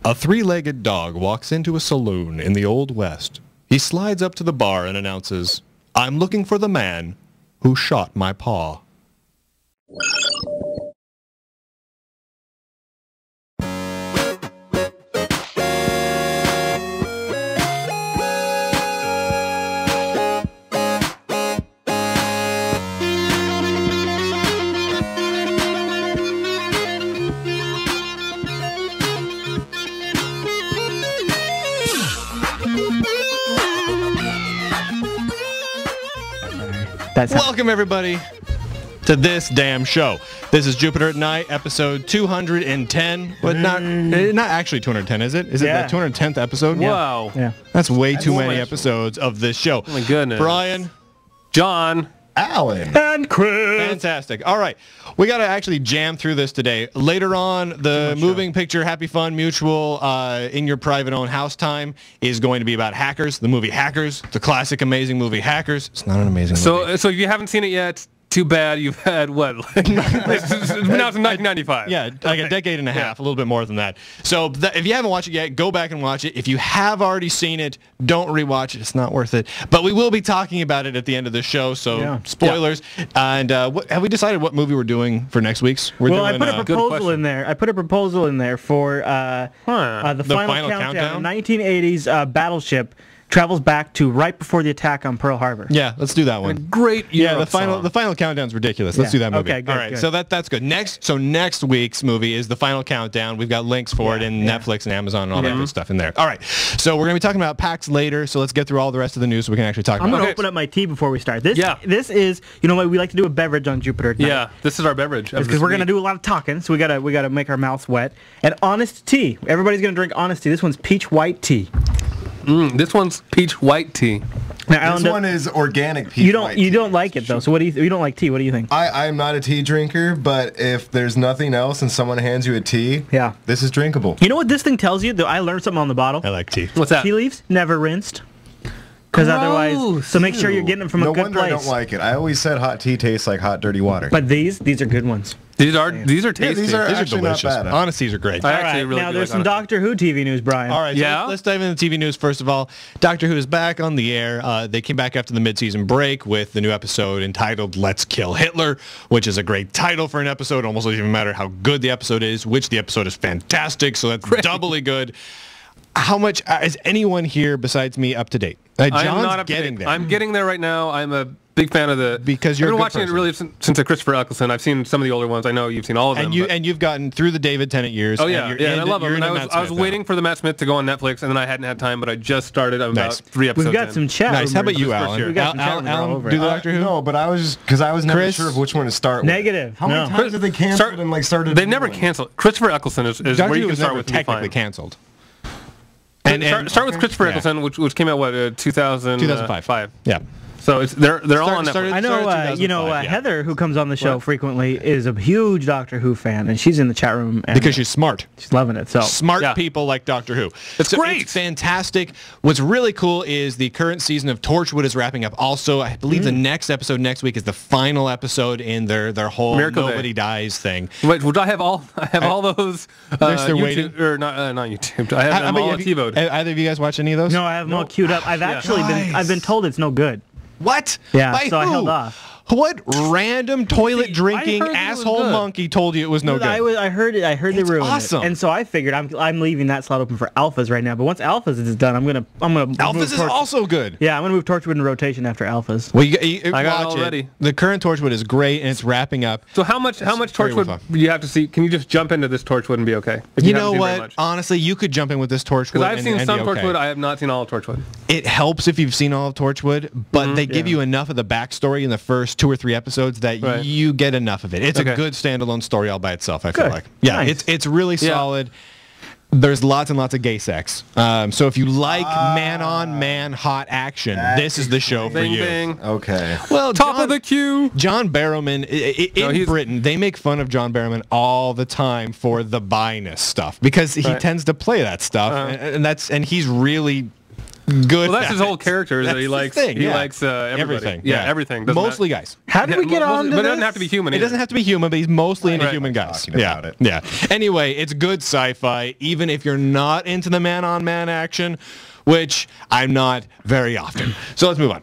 A three-legged dog walks into a saloon in the Old West. He slides up to the bar and announces, "I'm looking for the man who shot my paw." Welcome, everybody, to this damn show. This is Jupiter at Night, episode 210. But not actually 210, is it? Is it the 210th episode? Wow. Yeah. That's way too many episodes of this show. Oh, my goodness. Brian. John. Alan. And Chris. Fantastic. All right. We got to actually jam through this today. Later on, the moving picture, Happy Fun Mutual, in your private own house time is going to be about hackers. The movie Hackers. The classic, amazing movie Hackers. It's not an amazing movie. So if you haven't seen it yet, too bad. You've had, what? It's been out since 1995. Yeah, like a decade and a half, a little bit more than that. So if you haven't watched it yet, go back and watch it. If you have already seen it, don't rewatch it. It's not worth it. But we will be talking about it at the end of the show, so spoilers. Yeah. And have we decided what movie we're doing for next week's? I put a proposal in there. I put a proposal in there for the final countdown. 1980s battleship travels back to right before the attack on Pearl Harbor. Yeah, let's do that one. The final countdown's ridiculous. Let's do that movie. Okay, good. All right, so that's good. Next week's movie is the final countdown. We've got links for it in Netflix and Amazon and all that good stuff in there. All right, so we're gonna be talking about PAX later. So let's get through all the rest of the news so we can actually talk. I'm gonna open up my tea before we start. This is, you know what, we like to do a beverage on Jupiter tonight. Yeah, this is our beverage. Because we're gonna do a lot of talking, so we gotta make our mouths wet. And honest tea. Everybody's gonna drink honest tea. This one's peach white tea. This one's peach white tea. Now, this one is organic peach white tea. You don't like it though. So you don't like tea? What do you think? I'm not a tea drinker, but if there's nothing else and someone hands you a tea, this is drinkable. You know what this thing tells you? Though I learned something on the bottle. I like tea. What's that? Tea leaves never rinced. Because otherwise, so make sure you're getting them from a good place. No wonder I don't like it. I always said hot tea tastes like hot, dirty water. But these are good ones. These are tasty. Yeah, these are actually delicious. Not bad. Honest teas are great. All right, now there's some Doctor Who TV news, Brian. All right, so let's dive into the TV news first of all. Doctor Who is back on the air. They came back after the mid-season break with the new episode entitled "Let's Kill Hitler," which is a great title for an episode. Almost doesn't even matter how good the episode is, which the episode is fantastic, so that's doubly good. How much is anyone here besides me up to date? John's not getting there. I'm getting there right now. I'm a big fan of because you're I've been watching it really since Christopher Eccleston. I've seen some of the older ones. I know you've seen all of them. And you've gotten through the David Tennant years. Oh yeah, and I love them. And I was waiting for the Matt Smith to go on Netflix, and then I hadn't had time, but I just started. I'm about 3 episodes. We've got some chat. Nice. How about you, Alan? Alan, do the Doctor Who? No, but I was because I was never sure of which one to start with. Negative. How many times have they canceled and started? They've never canceled. Christopher Eccleston is where you can start with. Technically canceled. And start with Christopher Eccleston, which came out 2005. Yeah. So they're all on Netflix. I know Heather, who comes on the show frequently, is a huge Doctor Who fan, and she's in the chat room. And because she's smart. She's loving it. So smart people like Doctor Who. It's great. It's fantastic. What's really cool is the current season of Torchwood is wrapping up. Also, I believe the next episode next week is the final episode in their whole Miracle Nobody Dies thing. Wait, would I have all those? YouTube, or not YouTube. I have them all on TiVo'd. Either of you guys watch any of those? No, I have them all queued up. I've been told it's no good. What? Yeah, By so who? I held off. What random toilet drinking asshole monkey told you it was no good? I heard they ruined awesome. it, and so I figured I'm leaving that slot open for Alphas right now. But once Alphas is done, I'm gonna Alphas is also good. Yeah, I'm gonna move Torchwood in rotation after Alphas. Well, I got watch it already. The current Torchwood is great, and it's wrapping up. So how much Torchwood do you have to see? Can you just jump into this Torchwood and be okay? You know what? Honestly, you could jump in with this Torchwood. Because I've seen some Torchwood. I have not seen all of Torchwood. It helps if you've seen all of Torchwood, but they give you enough of the backstory in the first 2 or 3 episodes that you get enough of it. It's a good standalone story all by itself, I feel like. Yeah, nice. It's really solid. There's lots and lots of gay sex. So if you like man-on-man hot action, this is the show for you. Bing. Okay. Well, top of the queue. John Barrowman, in Britain, they make fun of John Barrowman all the time for the bi-ness stuff because he tends to play that stuff, and he's really good. Well, that's his whole character. That he likes. He likes everything. Yeah, everything. Mostly guys. How did we get on to this? But it doesn't have to be human. It doesn't have to be human, but he's mostly into human guys. About it. Yeah. Anyway, it's good sci-fi, even if you're not into the man-on-man action, which I'm not very often. So let's move on.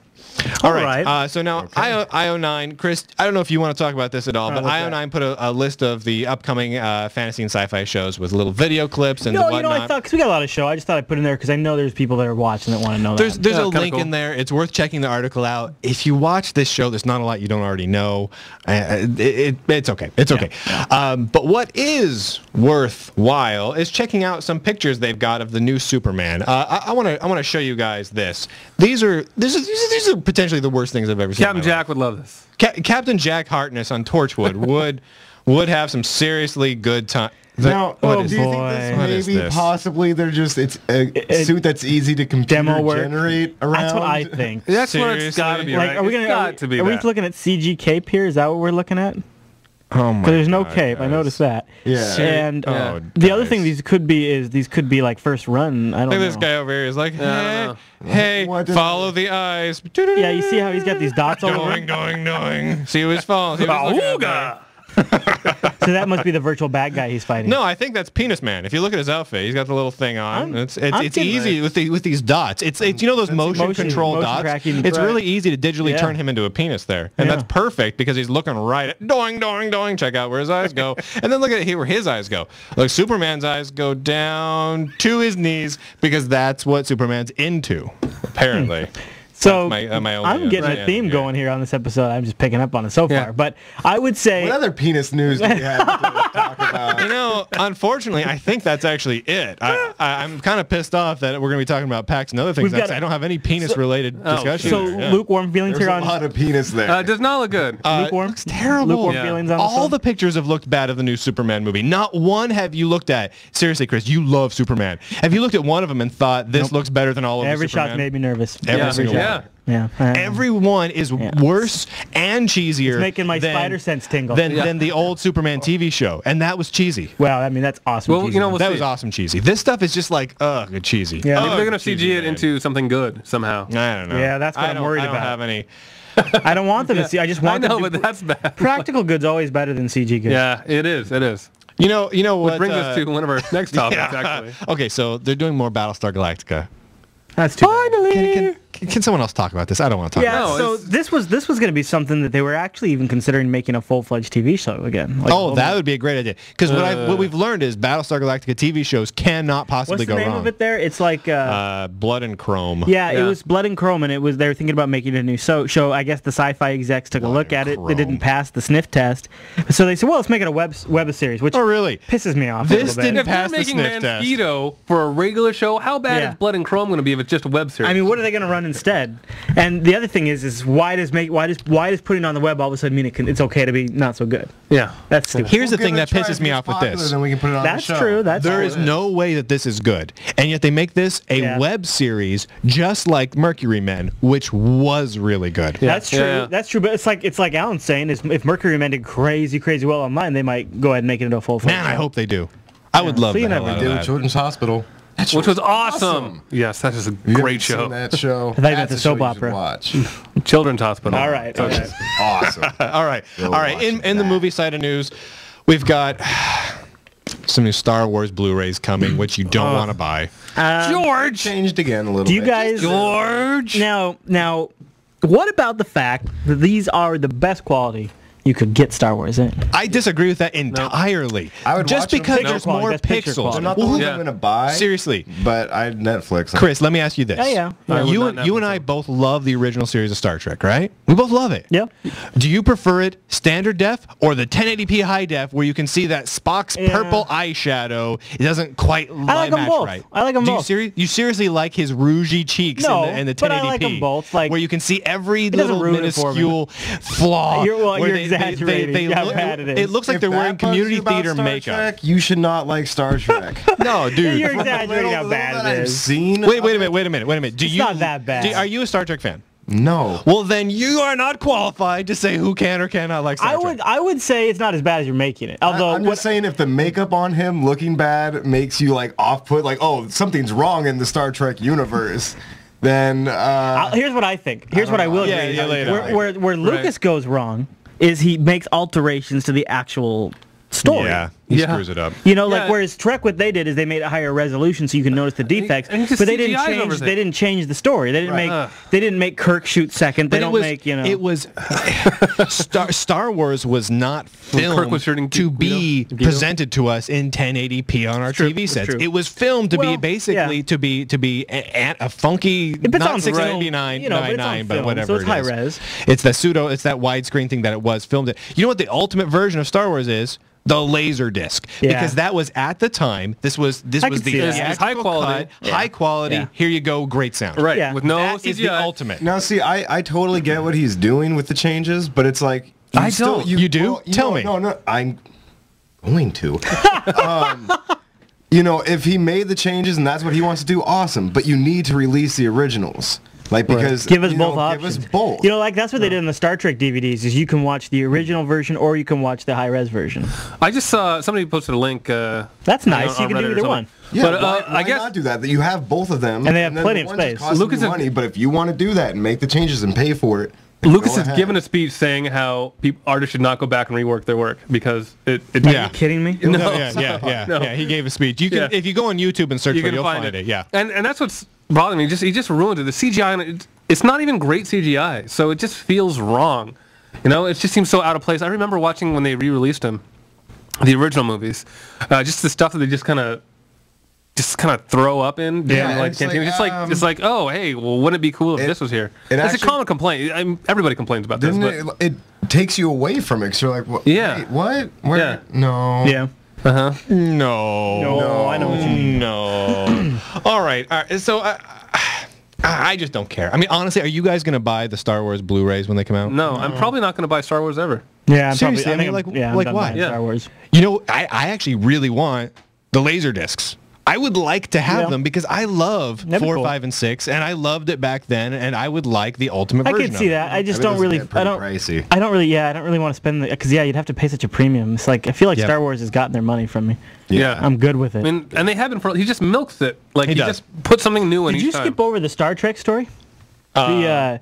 All right. So now IO9, Chris, I don't know if you want to talk about this at all, but IO9 put a list of the upcoming fantasy and sci-fi shows with little video clips and whatnot. You know, I thought, because we got a lot of show, I just thought I'd put in there because I know there's people that are watching that want to know that. There's a link in there. It's worth checking the article out. If you watch this show, there's not a lot you don't already know. It's okay. It's okay. But what is worthwhile is checking out some pictures they've got of the new Superman. I want to show you guys this. These are potentially the worst things I've ever seen. Captain Jack would love this. Captain Jack Harkness on Torchwood would have some seriously good time. Now, do you think this possibly it's a suit that's easy to computer generate around? That's what I think. That's what it's got to be. Like, are we looking at CG cape here? Is that what we're looking at? Oh my! Because there's no cape. I noticed that. Yeah. And the other thing these could be like first run. I don't know. Look at this guy over here. He's like, hey, follow the eyes. Yeah, you see how he's got these dots all over? Going. See who he's following. So that must be the virtual bad guy he's fighting. No, I think that's Penis Man. If you look at his outfit, he's got the little thing on. It's easy with these dots. It's you know those motion control dots. It's really easy to digitally turn him into a penis there, and that's perfect because he's looking right at doing. Check out where his eyes go, and then look at where his eyes go. Look, Superman's eyes go down to his knees because that's what Superman's into, apparently. So I'm getting a theme going here on this episode. I'm just picking up on it so far. But I would say... What other penis news do we have to talk about? You know, unfortunately, I think that's actually it. I'm kind of pissed off that we're going to be talking about PAX and other things. I don't have any penis-related discussion. So lukewarm feelings here on... There's a lot of penis there. Does not look good. Lukewarm? Looks terrible. Lukewarm feelings on all the pictures have looked bad of the new Superman movie. Not one have you looked at. Seriously, Chris, you love Superman. Have you looked at one of them and thought, this looks better than all of Every Superman? shot made me nervous. Every single one. Yeah. Everyone is worse and cheesier. It's making my spider sense tingle. Than the old Superman TV show, and that was cheesy. Well, I mean that's awesome. Well, you know, that was awesome cheesy. This stuff is just like cheesy. Yeah, maybe they're gonna CG it into something good somehow. I don't know. Yeah, that's what I'm worried about. I don't have any. I don't want them to see. I just want them to. But that's bad. Practical goods always better than CG goods. Yeah, it is. It is. You know what? Which brings us to one of our next topics, actually. Okay, so they're doing more Battlestar Galactica. That's too finally. Can someone else talk about this? I don't want to talk about it. So this was going to be something that they were actually even considering making a full-fledged TV show again. Like, that would be a great idea. Because what we've learned is Battlestar Galactica TV shows cannot possibly go wrong. What's the name of it there? It's like... Blood and Chrome. Yeah, it was Blood and Chrome, and they were thinking about making a new show. I guess the sci-fi execs took a look at it. They didn't pass the sniff test. So they said, well, let's make it a web series, which really pisses me off This didn't if pass they're the sniff making test. Mosquito for a regular show, how bad is Blood and Chrome going to be if it's just a web series? I mean, what are they going to run instead? And the other thing is why does putting it on the web all of a sudden mean it's okay to be not so good? Yeah, that's stupid. Here's the thing that pisses me off with this. Then we can put it on that's the show. True. There is no way that this is good, and yet they make this a web series just like Mercury Men, which was really good. Yeah. That's true. Yeah. That's true. But it's like Alan's saying is if Mercury Men did crazy well online, they might go ahead and make it into a full. Man, I hope they do. I would love that. They did with Children's Hospital. Which was awesome. Yes, that is a great show. That show. I thought that's a soap opera. Watch. Children's Hospital. All right. Awesome. All right. In the movie side of news, we've got some new Star Wars Blu-rays coming, which you don't want to buy. George changed again a little bit. Do you guys? George. Now, what about the fact that these are the best quality you could get Star Wars in? I disagree with that entirely. I would just because there's more pixels. They're not the ones I'm going to buy. Seriously. But I Netflix. Chris, let me ask you this. Yeah. You and I both love the original series of Star Trek, right? We both love it. Yeah. Do you prefer it standard def or the 1080p high def where you can see that Spock's purple eyeshadow? It doesn't quite match right. I like them both. You seriously like his rougey cheeks in the 1080p? But I like them both. Like, where you can see every little minuscule flaw. You're exaggerating. It looks like they're wearing community theater makeup. You should not like Star Trek. No, dude. You're exaggerating how bad it is. Wait a minute. It's not that bad. Are you a Star Trek fan? No. Well, then you are not qualified to say who can or cannot like Star Trek. I would say it's not as bad as you're making it. Although I'm just saying, if the makeup on him looking bad makes you like off-put, like, oh, something's wrong in the Star Trek universe, then here's what I think. Here's what I will agree. Where Lucas goes wrong is he makes alterations to the actual story. Yeah, he screws it up. You know, like whereas Trek, what they did is they made a higher resolution so you can notice the defects, but they didn't change the story. They didn't make Kirk shoot second. They It was Star Wars was not filmed to be presented to us in 1080p on our TV sets. It was filmed to be basically to be a funky not 16:99, but whatever. So it's high res. It's that widescreen thing that it was filmed. You know what the ultimate version of Star Wars is? The laser disc, because that was at the time. This was the high quality. High quality. Yeah. Here you go, great sound. Right, with no that CGI. Is the ultimate. Now, see, I totally get what he's doing with the changes, but it's like You do? Well, Tell me. No, I'm going to. You know, if he made the changes and that's what he wants to do, awesome. But you need to release the originals. Like, because give us both options. Give us both. You know, like that's what they did in the Star Trek DVDs. Is you can watch the original version or you can watch the high res version. I just saw somebody posted a link. That's nice. You can do either one. Yeah, but why not do that? That you have both of them, and they have plenty of space. Lucas has money, but if you want to do that and make the changes and pay for it, Lucas has given a speech saying how artists should not go back and rework their work because it Are you kidding me? No. Yeah. He gave a speech. You can if you go on YouTube and search for it, you'll find it. Yeah. And that's what's bothering me. He just ruined it. The CGI. It's not even great CGI, so it just feels wrong. You know, it just seems so out of place. I remember watching when they re-released them, the original movies, just the stuff that they just kind of throw up in. It's like, oh, hey, well, wouldn't it be cool if this was here? It's a common complaint. Everybody complains about this. It takes you away from it. So you're like, wait, what? Where? No. Yeah. No, I know what you mean. No. All right. So I just don't care. I mean, honestly, are you guys going to buy the Star Wars Blu-rays when they come out? No, I'm probably not going to buy Star Wars ever. Yeah, seriously. I'm why? Star Wars. You know, I actually really want the laser discs. I would like to have them because I love 4, 5, and 6, and I loved it back then, and I would like the ultimate version. I can see that. I just don't really. I don't really want to spend because you'd have to pay such a premium. It's like I feel like Star Wars has gotten their money from me. Yeah, I'm good with it. And they haven't. He just milks it. Like he just puts something new in. Did you skip over the Star Trek story? I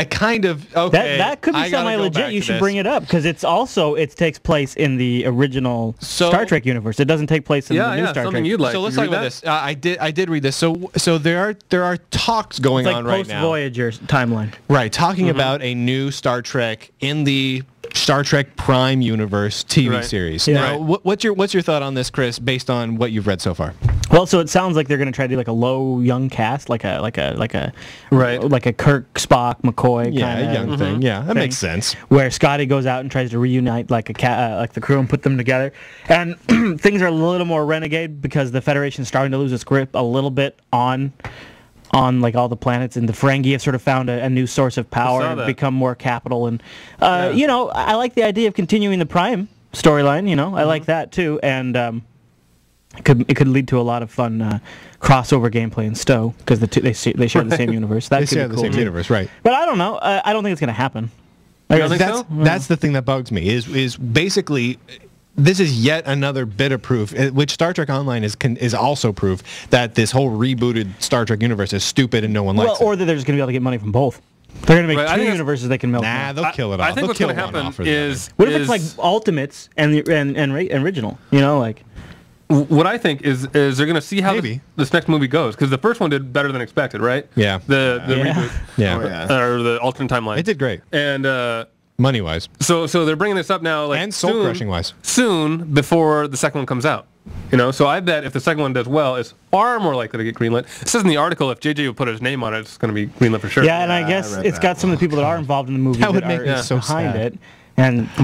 kind of that could be semi-legit. You should bring it up because it takes place in the original Star Trek universe. It doesn't take place in the new Star Trek. You'd like. So let's talk about this. I did read this. So there are talks going on right now. Post-Voyager timeline. Right, talking about a new Star Trek in the Star Trek Prime universe TV series. Yeah. Now, what's your thought on this, Chris, based on what you've read so far? Well, so it sounds like they're going to try to do like a low young cast, like a Kirk, Spock, McCoy kind of young thing. Yeah, that makes sense. Where Scotty goes out and tries to reunite like the crew and put them together, and things are a little more renegade because the Federation's starting to lose its grip a little bit on like all the planets, and the Ferengi have sort of found a new source of power and become more capital. And you know, I like the idea of continuing the Prime storyline. You know, I like that too, and it could lead to a lot of fun crossover gameplay in Stowe because they share the same universe. That they share the same universe, right? But I don't know. I don't think it's going to happen. That's the thing that bugs me. Is basically. This is yet another bit of proof, which Star Trek Online is also proof that this whole rebooted Star Trek universe is stupid and no one likes it. Or that they're just going to be able to get money from both. They're going to make two universes they can milk. Nah, they'll kill it off. I think what's going to happen is... What if it's like Ultimates and original? You know, like... What I think is they're going to see how this next movie goes, because the first one did better than expected, right? Yeah. The reboot. Or the alternate timeline. It did great. And... money-wise. So they're bringing this up now, like, and soul-crushing-wise. Soon before the second one comes out. You know, so I bet if the second one does well, it's far more likely to get greenlit. It says in the article if JJ would put his name on it, it's going to be greenlit for sure. Yeah, and I guess it's got some of the people that are involved in the movie that would make me so behind it.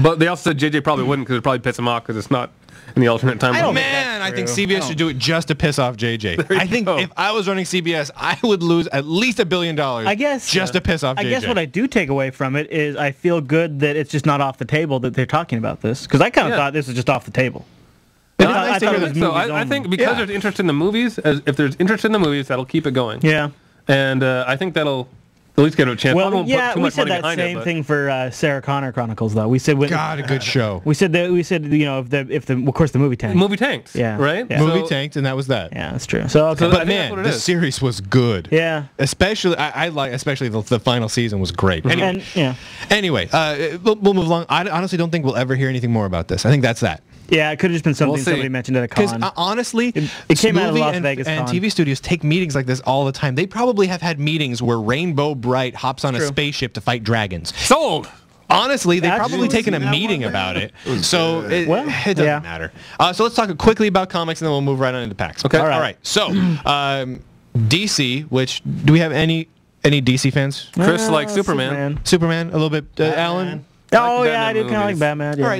But they also said JJ probably wouldn't because it probably piss him off because it's not in the alternate timeline. I think CBS should do it just to piss off JJ. I think if I was running CBS, I would lose at least $1 billion. I guess just to piss off JJ. I guess what I do take away from it is I feel good that it's just not off the table that they're talking about this, because I kind of thought this was just off the table. I think because there's interest in the movies, if there's interest in the movies, that'll keep it going. Yeah, and I think that'll At least get a chance. I Well, won't put yeah, too we much said money that behind same it, thing for Sarah Connor Chronicles, though. We said God, a good show. we said you know if the of course the movie tanked. Movie tanked. Yeah. Right. Yeah. Movie So- tanked, and that was that. Yeah, that's true. So okay. So But I think that's man, what it the is. series was good. yeah. Especially, I like, especially the final season was great. Anyway, And yeah. anyway we'll move along. I honestly don't think we'll ever hear anything more about this. I think that's that. Yeah, it could have just been something We'll see. somebody mentioned at a Because con. honestly, it came out of movie Las and, Vegas and con. TV studios take meetings like this all the time. They probably have had meetings where Rainbow Bright hops on a True. spaceship to fight dragons. Sold. Honestly, they've Actually, probably taken a seen that meeting one, about man. it. So it Well, doesn't yeah. matter. So let's talk quickly about comics, and then we'll move right on into PAX. Okay. All All right. So DC, which do we have any DC fans? Chris likes Superman. Superman, a little bit. Alan. Oh like yeah, I Batman did kind of like movies. Batman. Yeah. All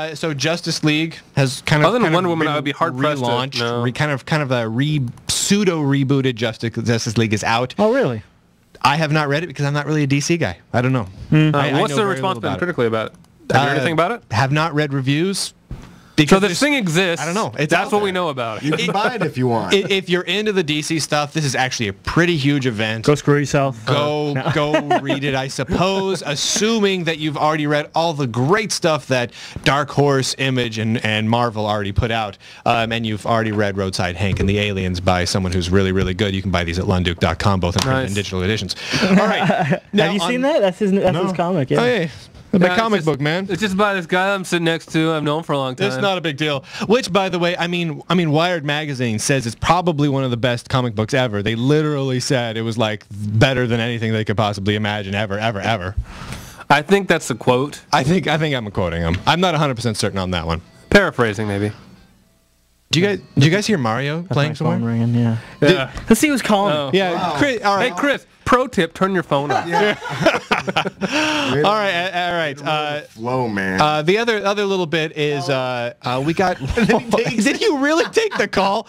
right, so Justice League has kind of Other than kind of Wonder Woman, been I would be hard-pressed to- relaunched, no. kind of a pseudo rebooted Justice League is out. Oh really? I have not read it because I'm not really a DC guy. I don't know. I What's know the very response little been about it. critically about it? Have you heard anything about it? Have not read reviews. So Because this thing exists. I don't know. It's That's out what we there. know about You it. can buy it if you want. If you're into the DC stuff, this is actually a pretty huge event. Go screw yourself. Go read it, I suppose, assuming that you've already read all the great stuff that Dark Horse, Image, and Marvel already put out, and you've already read Roadside Hank and the Aliens by someone who's really, really good. You can buy these at lunduke.com, both in print Nice. and digital editions. All right. Now, Have you seen that? That's his comic. Yeah. Oh, yeah. The Yeah, it's comic just- book, man. It's just by this guy I'm sitting next to. I've known for a long time. It's not a big deal. Which, by the way, I mean, Wired magazine says it's probably one of the best comic books ever. They literally said it was like better than anything they could possibly imagine ever. I think that's a quote. I think I'm quoting him. I'm not 100% certain on that one. Paraphrasing, maybe. Did you guys hear Mario playing My phone somewhere? ringing. Yeah. Yeah. Let's see who's calling. Oh. Yeah. Wow. Chris, all right. Hey, Chris, pro tip, turn your phone off. All right. Flow, man. The other little bit is we got. Did you really take the call?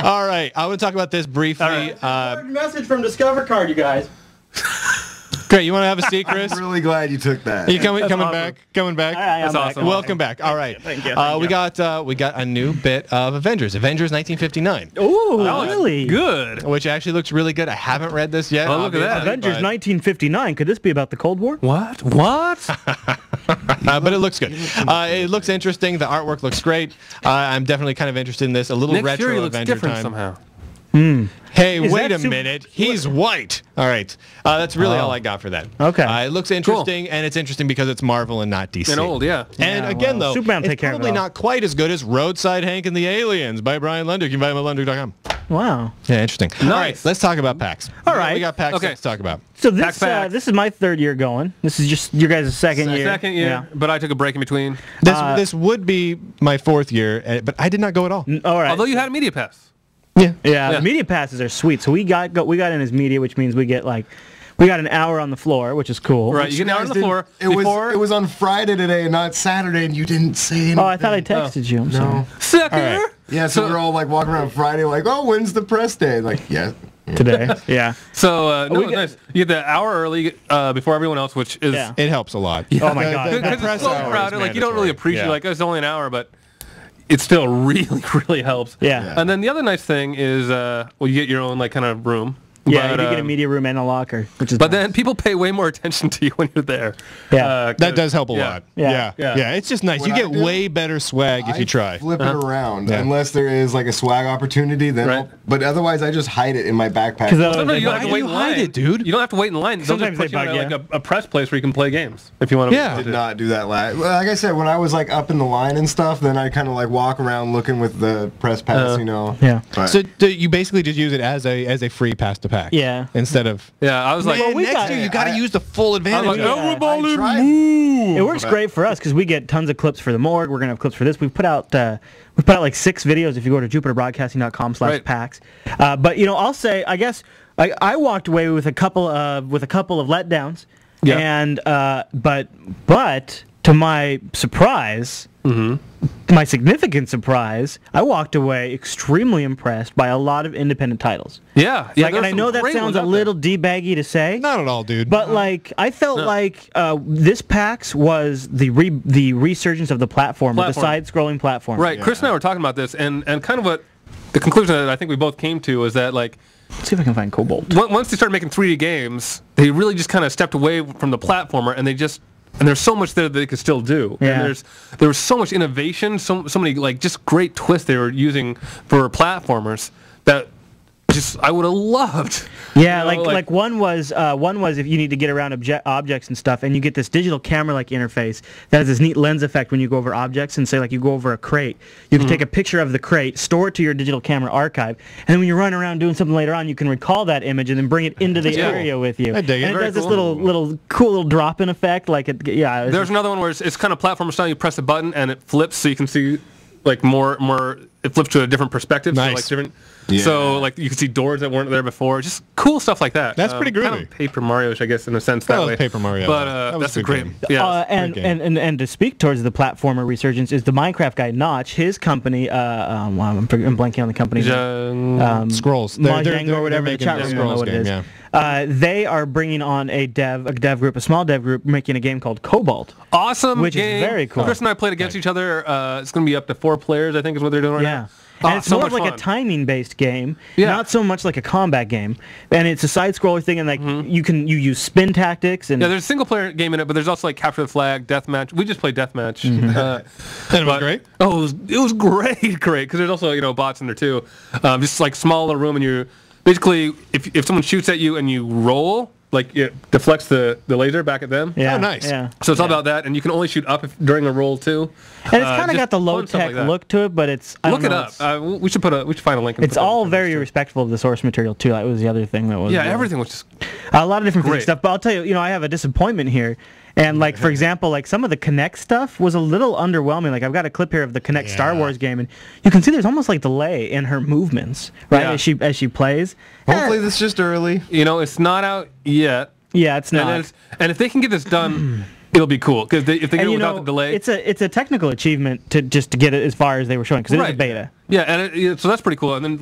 All right. I want to talk about this briefly. Message from Discover Card, you guys. Great. You want to have a seat, Chris? I'm really glad you took that. Are you coming awesome. back? Coming back? All right, That's I'm awesome. back. Welcome back. All right. Thank you. We got a new bit of Avengers 1959, Ooh, That was really? Good. which actually looks really good. I haven't read this yet. Oh, look at that. obviously, Avengers but- 1959. Could this be about the Cold War? What? but it looks good. It looks interesting. The artwork looks great. I'm definitely kind of interested in this. A little Nick retro Fury looks Avenger different time. somehow. Hey, Is wait that a minute. He's white. All right. That's really all I got for that. Okay. It looks interesting, and it's interesting because it's Marvel and not DC. And old, yeah. And Yeah, again, well, though, Superman will it's take care of it probably all. not quite as good as Roadside Hank and the Aliens by Brian Lunduke. You can buy him at lunduke.com. Wow. Yeah, interesting. All right, Nice. let's talk about PAX. All right. We got PAX Okay. to talk about. So this Pax. this is my third year going. This is just your guys' second year. Second year, Yeah. but I took a break in between. This would be my fourth year, but I did not go at all. All right. Although you had a media pass. Yeah. Yeah, Yeah. the media passes are sweet. So we got in as media, which means we got an hour on the floor, which is cool. Right, you get down on the Guys floor. didn't- before, It was on Friday today and not Saturday, and you didn't say anything. Oh, I thought I texted you. I'm sorry. No. Sucker! All right. Yeah, so we're all like walking around Friday, like, oh, when's the press day? Like, yeah. Today. Yeah. So, no, we it's got- nice. You get the hour early before everyone else, which is... Yeah. It helps a lot. Oh my God. The Because press it's so hour is crowded, like, you don't really mandatory. appreciate, Yeah. like, it's only an hour, but it still really, really helps. Yeah. And then the other nice thing is, well, you get your own, like, kind of room. Yeah, But, you get a media room and a locker, which is. But nice. then people pay way more attention to you when you're there. Yeah. That does help a yeah. lot. Yeah. Yeah. It's just nice. What you I get do- way better swag if you try. Flip it around. Yeah. Unless there is like a swag opportunity, then Right. but otherwise I just hide it in my backpack. 'Cause No, you don't Why have to do wait you in hide line. it, dude? You don't have to wait in line. They'll Sometimes just put they you in bug like a press place where you can play games if you want to. Yeah. Did not do that last. Well, like I said, when I was like up in the line and stuff, then I kind of like walk around looking with the press pass, you know. Yeah. But So you basically just use it as a free pass to PAX. Yeah. Instead of. Yeah, I was like, Man, we next got- year you got to use the full advantage. like, of it. everybody I tried. It works great for us because we get tons of clips for the morgue. We're gonna have clips for this. We've put out like 6 videos if you go to jupiterbroadcasting.com/PAX. But I'll say I guess I walked away with a couple of letdowns. Yeah. And but to my surprise, my significant surprise, I walked away extremely impressed by a lot of independent titles. yeah. Like, and I know that sounds a little d-baggy to say. Not at all, dude. But like, I felt like this PAX was the resurgence of the platform, of the Platform. side-scrolling platform. Right, Chris and I were talking about this, and kind of what the conclusion that I think we both came to is that like. Let's see if I can find Cobalt. Once they started making 3D games, they really just kind of stepped away from the platformer, and there's so much there that they could still do. Yeah. And there was so much innovation, so many like just great twists they were using for platformers that just I would have loved. Yeah, You know, like one was if you need to get around objects and stuff, and you get this digital camera-like interface that has this neat lens effect when you go over objects, and say like you go over a crate, you can take a picture of the crate, store it to your digital camera archive, and then when you run around doing something later on, you can recall that image and then bring it into the area with you. I dig it. And it Very does this cool. little cool little drop-in effect, like it. Yeah. There's another one where it's kind of platformer style. You press a button and it flips, so you can see like more. It flips to a different perspective. Nice. So, like different. Yeah. So like you can see doors that weren't there before. Just cool stuff like that. That's pretty Kind groovy. of Paper Mario-ish, I guess, in a sense that Well, way. Paper Mario. But That was that's a a good great. game. Yeah. And, great game. and to speak towards the platformer resurgence is the Minecraft guy Notch. His company, I'm blanking on the company. name. Scrolls. Mojang or whatever, the making chat the room will know Scrolls what it game, is. yeah. They are bringing on a small dev group, making a game called Cobalt. Awesome Which is game. very cool. Chris and I played against each other. It's going to be up to 4 players, I think, is what they're doing right Yeah. now. And it's so more of much like a fun. timing-based game, Yeah. not so much like a combat game. And it's a side-scroller thing, and like you use spin tactics and Yeah, there's a single-player game in it, but there's also like capture the flag, deathmatch. We just played deathmatch. And it was great. Oh, it was great, because there's also bots in there too. Just like smaller room, and you're basically if someone shoots at you and you roll, like it deflects the laser back at them. yeah, Oh, nice. Yeah. So it's all about that, and you can only shoot up during a roll too. And it's kind of just got the fun low stuff tech like that. look to it, but it's I Look don't it know, up. it's- We should find a link. And It's put that all in very the respectful of the source material too. That was the other thing that was. Yeah, everything was just. A lot of different Great. stuff. But I'll tell you, I have a disappointment here. And like for example, like some of the Kinect stuff was a little underwhelming. Like I've got a clip here of the Kinect Star Yeah. Wars game, and you can see there's almost like delay in her movements, right? Yeah. As she plays. Hopefully this is just early. It's not out yet. Yeah, it's not. And if they can get this done, it'll be cool. Because if they get it without the delay, it's a technical achievement to get it as far as they were showing because it is a Right. beta. yeah, and so that's pretty cool. And then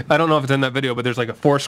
I don't know if it's in that video, but there's like a force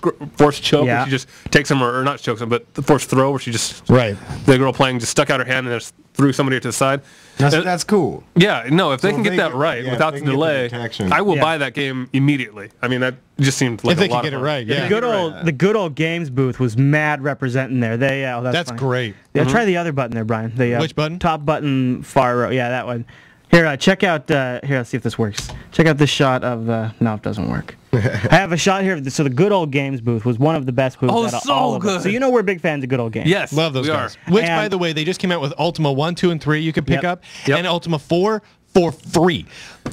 choke Yeah. where she just takes him, or not chokes him, but the force throw where she just Right. the girl playing just stuck out her hand and just threw somebody to the side. That's cool. Yeah, no, if they So can if get they that can- right yeah, if without they the can get the delay, detection. I will Yeah. buy that game immediately. I mean, that just seemed like If they a can lot get of it fun. right, yeah. The good old games booth was mad representing there. That's funny. great. Yeah, try the other button there, Brian. The Which button? Top button, far row. Yeah, that one. Here, check out. Here, let's see if this works. Check out this shot of. No, it doesn't work. I have a shot here. So the good old games booth was one of the best booths. Oh, out of so all of them. good. So we're big fans of good old games. Yes, Love those we guys. are. Which, by And- the way, they just came out with Ultima 1, 2, and 3 you can pick Yep. up. Yep. And Ultima 4 for free.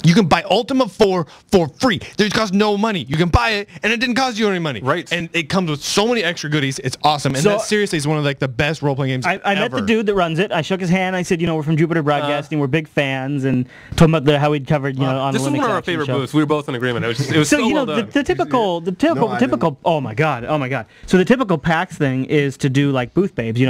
You can buy Ultima 4 for free. It costs no money. You can buy it, and it didn't cost you any money. Right. And it comes with so many extra goodies. It's awesome. And So- that seriously is one of like the best role-playing games I met ever. the dude that runs it. I shook his hand. I said, we're from Jupiter Broadcasting. We're big fans, and told him about how we'd covered, on This the was Linux one of our Action favorite show. booths. We were both in agreement. It was so So well the done. typical No, I didn't. oh my god. So the typical PAX thing is to do like booth babes,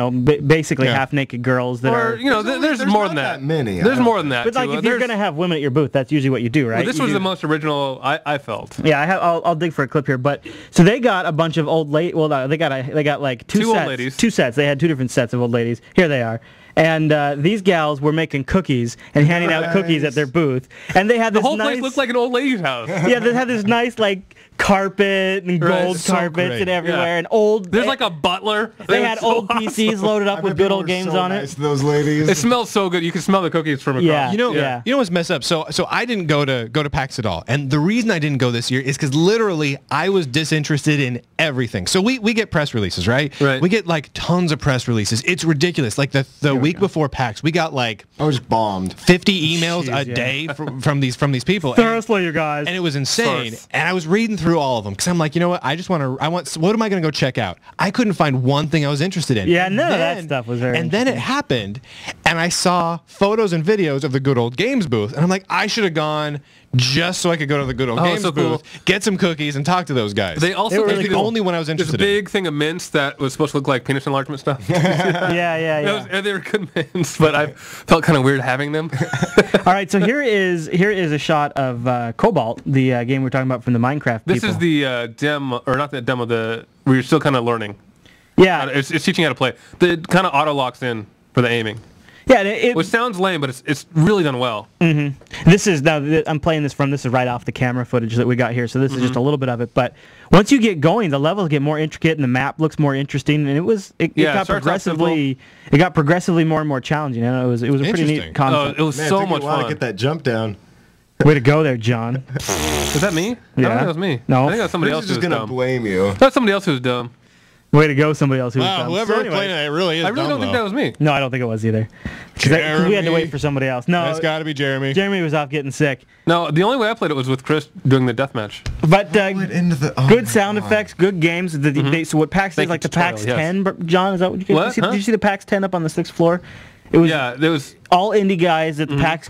basically Yeah. half naked girls that Or are. there's more not than that. that many. There's I more than that. But like too. if you're gonna have women at your booth, that's usually what you do, right? Well, this You was do- the most original I felt. Yeah, I'll dig for a clip here, but so they got a bunch of old lady. Well, no, they got like two Two old sets. ladies. Two sets. They had two different sets of old ladies. Here they are. And these gals were making cookies and handing out cookies at their booth. And they had The this whole nice. place looked like an old lady's house. Yeah, they had this nice like carpet and Right, gold so carpets great. and everywhere Yeah. and old. There's like a butler. They It had was so old awesome. PCs loaded up I with bet good people old were games so on nice it. to those ladies. It smells so good. You can smell the cookies from across. Yeah. You know, Yeah. you know what's messed up? So I didn't go to PAX at all, and the reason I didn't go this year is because literally I was disinterested in everything. So we get press releases, right? Right. We get like tons of press releases. It's ridiculous. Like the week before PAX, we got like I was bombed. 50 emails Jeez, a yeah. day from these people. Seriously, you guys. And it was insane. Source. And I was reading through all of them because I'm like, you know what? What am I going to go check out? I couldn't find one thing I was interested in. Yeah, And none of that stuff was very And then it happened, and I saw photos and videos of the good old games booth, and I'm like, I should have gone just so I could go to the good old games so cool. booth, get some cookies, and talk to those guys. They also It was gave the you only one I was There's a interested in. big thing of mints that was supposed to look like penis enlargement stuff. yeah. And they were good mints, but I felt kind of weird having them. All right, so here is a shot of Cobalt, the game we're talking about from the Minecraft people. This is the demo, or not the demo, where you're still kind of learning. yeah. It's teaching how to play. The kind of auto locks in for the aiming. Yeah, and it, Which sounds lame, but it's really done well. this is now I'm playing this is right off the camera footage that we got here, so this is just a little bit of it. But once you get going, the levels get more intricate and the map looks more interesting, and it got progressively more and more challenging. And it was a pretty neat concept. It was Man, it so took you much a while to fun. get that jump down. Way to go there, John. Was that me? I don't think that was me. No. I think that was somebody Chris else is who just was gonna dumb. blame you. That's somebody else who was dumb. Way to go, somebody else who was Wow, dumb. whoever So anyway, played it really is I really dumb, don't think though. that was me. No, I don't think it was either. Because we had to Jeremy. wait for somebody else. No, It's got to be Jeremy. Jeremy was off getting sick. No, the only way I played it was with Chris doing the deathmatch. But Into the, oh good my sound God. effects, good games. So what PAX Thank is like you, the PAX tutorial, yes. 10, John, is that what you guys What? did you see, Huh? did you see the PAX 10 up on the 6th floor? It was Yeah, there was. all indie guys that the PAX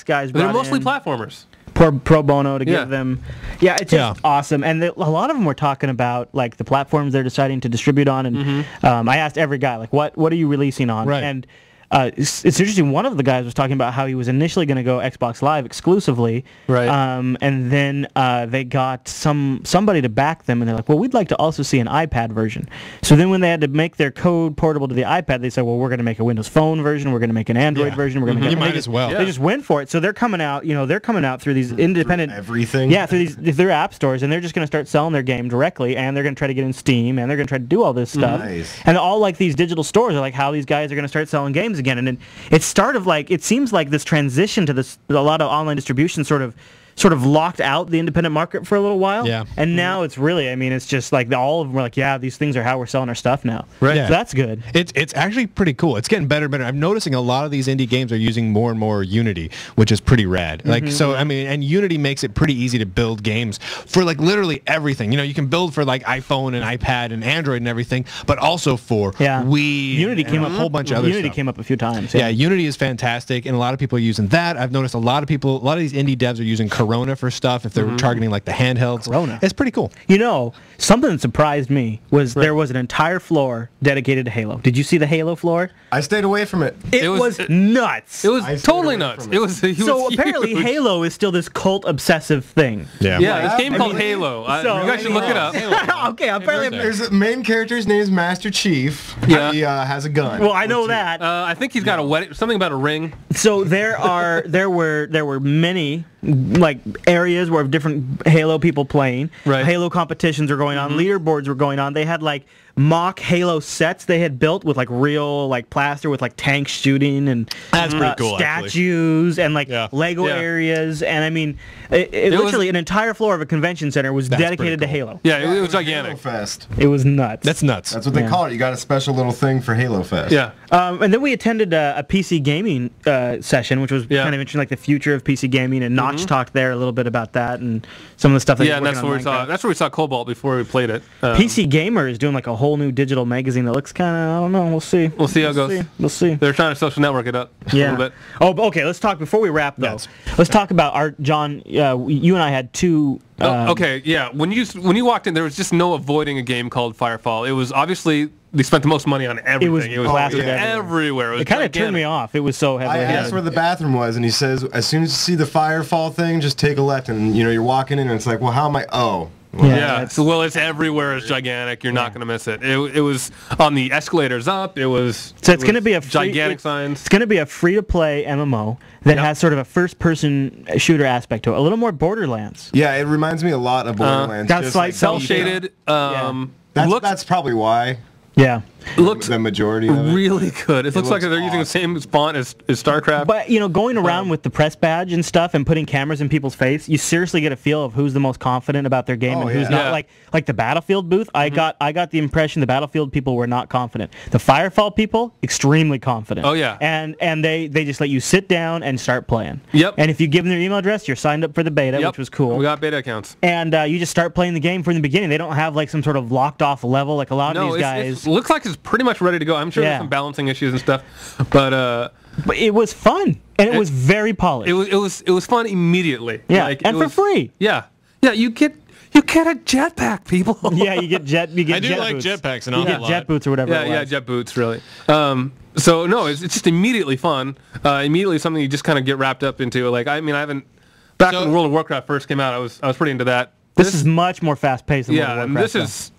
guys They're brought mostly in. platformers. pro bono to Yeah. give them. Yeah, it's just awesome. And a lot of them were talking about like the platforms they're deciding to distribute on. And I asked every guy, like, what are you releasing on? Right. And it's interesting. One of the guys was talking about how he was initially going to go Xbox Live exclusively. Right. And then they got somebody to back them, and they're like, well, we'd like to also see an iPad version. So then when they had to make their code portable to the iPad, they said, well, we're going to make a Windows Phone version, we're going to make an Android version, we're going to make You might as well. They just went for it. So they're coming out, they're coming out through these independent everything? Yeah, through their app stores, and they're just going to start selling their game directly, and they're going to try to get in Steam, and they're going to try to do all this stuff. Nice. And all like these digital stores are like how these guys are going to start selling games again. And it seems like this transition to a lot of online distribution sort of locked out the independent market for a little while. Yeah. And now it's really, it's just like all of them were like, yeah, these things are how we're selling our stuff now. Right. So that's good. It's actually pretty cool. It's getting better and better. I'm noticing a lot of these indie games are using more and more Unity, which is pretty rad. Like, so, and Unity makes it pretty easy to build games for like literally everything. You can build for like iPhone and iPad and Android and everything, but also for Wii. Unity and came a up whole bunch of other Unity stuff. came up a few times. Yeah, Unity is fantastic, and a lot of people are using that. I've noticed a lot of these indie devs are using Corona for stuff if they're targeting like the handhelds. Corona. It's pretty cool. Something that surprised me was there was an entire floor dedicated to Halo. Did you see the Halo floor? I stayed away from it. It was nuts. It was I stayed totally away nuts. from It was. So apparently huge. Halo is still this cult obsessive thing. Yeah, this game I called mean, Halo. so- You guys should look it up. Okay, apparently. There's a main character's name is Master Chief. Yeah. He has a gun. Well, I know that. I think he's got a wedding. Something about a ring. So there were many like areas where different Halo people playing. Right. Halo competitions were going on. Leaderboards were going on. They had like mock Halo sets they had built with like real like plaster with like tanks shooting and That's pretty cool, actually. statues and like Yeah. Lego Yeah. areas. And it was- literally an entire floor of a convention center was dedicated to pretty Halo. Yeah, it was Halo gigantic. Fest. It was nuts. That's nuts. That's what they call it. You got a special little thing for Halo Fest. Yeah. And then we attended a PC gaming session, which was kind of interesting, like the future of PC gaming. And Notch talked there a little bit about that and some of the stuff that Yeah, he's and working on Minecraft. that's where we saw Cobalt before we played it. PC Gamer is doing like a whole new digital magazine that looks kind of, I don't know, we'll see. We'll see how it goes. We'll see. They're trying to social network it up a Yeah. little bit. Oh, okay. Let's talk before we wrap though. Yes. Let's talk about our John. You and I had two. Okay, yeah. When you walked in, there was just no avoiding a game called Firefall. It was obviously they spent the most money on everything. It was plastered everywhere. It was It kind of gigantic. turned me off. It was so I heavily. asked where the bathroom was, and he says, as soon as you see the Firefall thing, just take a left. And, you're walking in, and it's like, well, how am I? Oh. Well, Yeah. Yeah, well, it's everywhere. It's gigantic. You're not going to miss it. It was on the escalators up. It was. So it's going to be a free, gigantic signs. It's going to be a free-to-play MMO that has sort of a first-person shooter aspect to it, a little more Borderlands. Yeah, it reminds me a lot of Borderlands. got just slight like cell detail. Shaded. That's probably why. Yeah. Looked The majority of it. really good. It looks like looks they're using the same font as StarCraft. But going around with the press badge and stuff and putting cameras in people's face, you seriously get a feel of who's the most confident about their game Oh, and who's yeah. not. Like the Battlefield booth, I got the impression the Battlefield people were not confident. The Firefall people, extremely confident. Oh, yeah. And they just let you sit down and start playing. Yep. And if you give them their email address, you're signed up for the beta, Yep. which was cool. We got beta accounts. And you just start playing the game from the beginning. They don't have like some sort of locked off level like a lot of No, these guys. it looks like it's pretty much ready to go. I'm sure Yeah. there's some balancing issues and stuff, but But it was fun and it was very polished. it was fun immediately. Yeah, Like, and it for was- free. Yeah, you get a jetpack, people. Yeah, you get jet I boots. jetpacks an You awful get lot. jet boots or whatever. it Yeah, was. jet boots, really. So no, it's just immediately fun. Immediately something you just kind of get wrapped up into. Like I haven't. Back So- when World of Warcraft first came out, I was pretty into that. This is much more fast paced than World Yeah, of and Warcraft, this is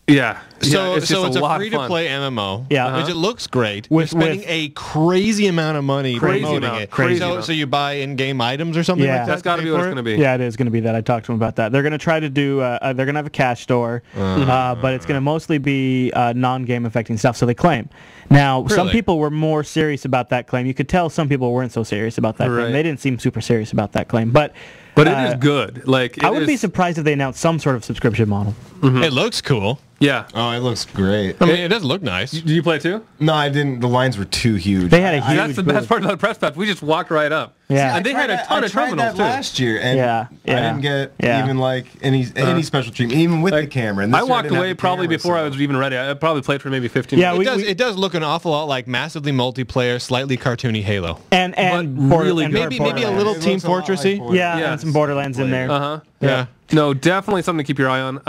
Yeah. So it's just it's a lot of free-to-play MMO, Yeah. which it looks great. With- You're spending with- a crazy amount of money Crazy promoting amount, it. crazy so, amount. so you buy in-game items or something Yeah. like that? That's got to be what it's going to be. Yeah, it is going to be that. I talked to them about that. They're going to try to do. They're going to have a cash store, but it's going to mostly be non-game affecting stuff. So they claim. Now, some Really? people were more serious about that claim. You could tell some people weren't so serious about that Right. claim. They didn't seem super serious about that claim, but. But it is good. Like I would be surprised if they announced some sort of subscription model. It looks cool. Yeah. Oh, it looks great. I mean, it does look nice. Did you play it too? No, I didn't. The lines were too huge. They had a huge. That's the best part of the press pass. We just walked right up. Yeah. And they had a ton I of tried terminals that too. last year, and Yeah, I yeah, didn't get yeah. even like any special treatment, even with the camera. And this I year walked didn't have away the probably camera, before so- I was even ready. I probably played for maybe 15 Yeah, minutes. It does look an awful lot like massively multiplayer, slightly cartoony Halo. and really and good. Maybe a Borderlands. little It Team looks a lot like Fortressy. Borderlands. Yeah, Yeah. and some Borderlands in there. Uh-huh. Yeah. No, definitely something to keep your eye on.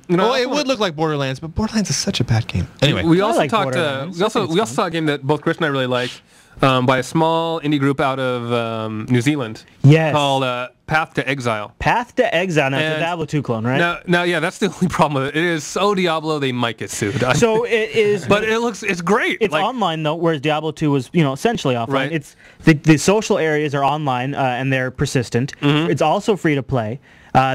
Well, it would look like Borderlands, but Borderlands is such a bad game. Anyway, We also like talked. Borderlands. We also saw a game that both Chris and I really liked by a small indie group out of New Zealand. Yes. Called Path to Exile. Path to Exile. Now, it's a And- Diablo 2 clone, right? Now, yeah, that's the only problem with it. It is so Diablo, they might get sued. So it is. but it's great. It's Like, online though, whereas Diablo 2 was, essentially offline. Right. It's the social areas are online and they're persistent. Mm-hmm. It's also free to play.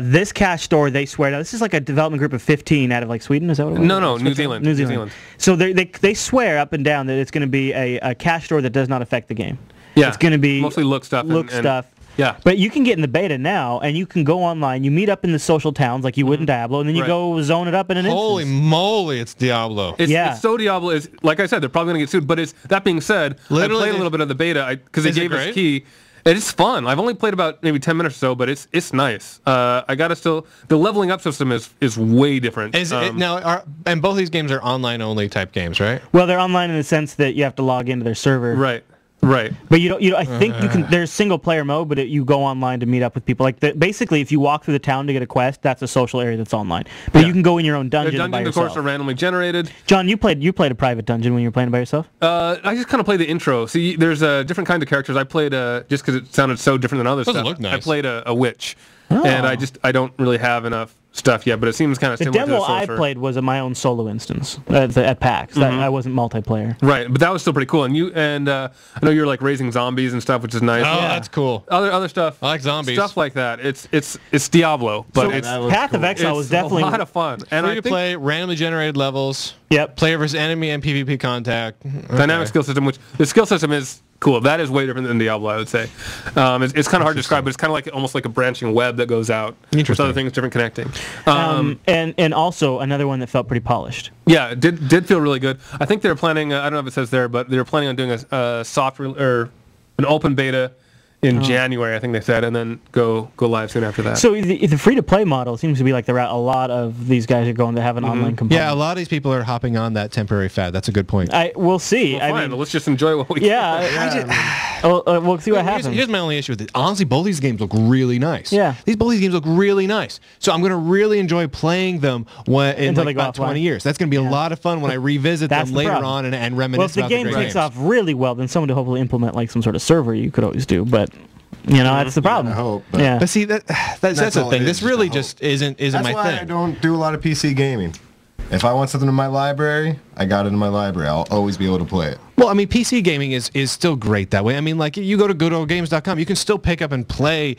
This cash store, they swear, now this is like a development group of 15 out of like Sweden, is that what it was? No, New Zealand. New Zealand. So they swear up and down that it's going to be a cash store that does not affect the game. Yeah, It's going to be mostly look stuff. Look and, stuff. Yeah. But you can get in the beta now, and you can go online. You meet up in the social towns like you would in Diablo, and then you Right. go zone it up in an holy instance. moly, it's Diablo. Yeah. It's so Diablo is like I said, they're probably gonna get sued. But that being said, Literally, I played a they- little bit of the beta because they Is it gave us great? a key. It's fun. I've only played about maybe 10 minutes or so, but it's nice. I gotta still the leveling up system is way different. Is it now? And both these games are online only type games, right? Well, they're online in the sense that you have to log into their server. right. But you don't. I think you can. There's single player mode, but you go online to meet up with people. Like basically, if you walk through the town to get a quest, that's a social area that's online. But Yeah. you can go in your own The dungeon by dungeons, of yourself. course, are randomly generated. John, you played a private dungeon when you were playing by yourself. I just kind of played the intro. See, there's different kind of characters. I played just because it sounded so different than other Doesn't stuff. look nice. I played a witch, and I don't really have enough stuff yet, but it seems kind of The similar to demo the I sorcerer. played was my own solo instance at PAX. I wasn't multiplayer. Right, but that was still pretty cool. And I know you're like raising zombies and stuff, which is nice. Oh, that's cool. Other stuff. I like zombies. Stuff like that. It's Diablo, but So it's that looks Path of cool. Exile was definitely a lot of fun. And Free I to think play, randomly generated levels. Yep. Player versus enemy and PvP contact. dynamic Okay. skill system, which the skill system is cool. That is way different than Diablo, I would say. It's kind of hard to describe, but it's kind of like almost like a branching web that goes out. With Interesting. other things, different connecting. and also another one that felt pretty polished. Yeah, it did feel really good. I think they're planning. I don't know if it says there, but they're planning on doing a soft or an open beta in January. I think they said, and then go live soon after that. So the free to play model seems to be like the route a lot of these guys are going to have an online component. Yeah, a lot of these people are hopping on that temporary fad. That's a good point. We'll see. Well, fine, let's just enjoy what we Yeah, we'll see what happens. Here's my only issue with it. Honestly, both these games look really nice. Yeah. Both these games look really nice. So I'm going to really enjoy playing them in Until like they go about offline. 20 years. That's going to be a lot of fun when I revisit That's them the later problem. on and Well, reminisce if the about game the great takes games. off really well, then someone to hopefully implement like some sort of server you could always do. But that's the problem. I hope, but- Yeah. But see, that's the all it thing. is, This just really a just hope. isn't That's my why thing. I don't do a lot of PC gaming. If I want something in my library, I got it in my library. I'll always be able to play it. Well, I mean, PC gaming is still great that way. I mean, like, you go to goodoldgames.com, you can still pick up and play,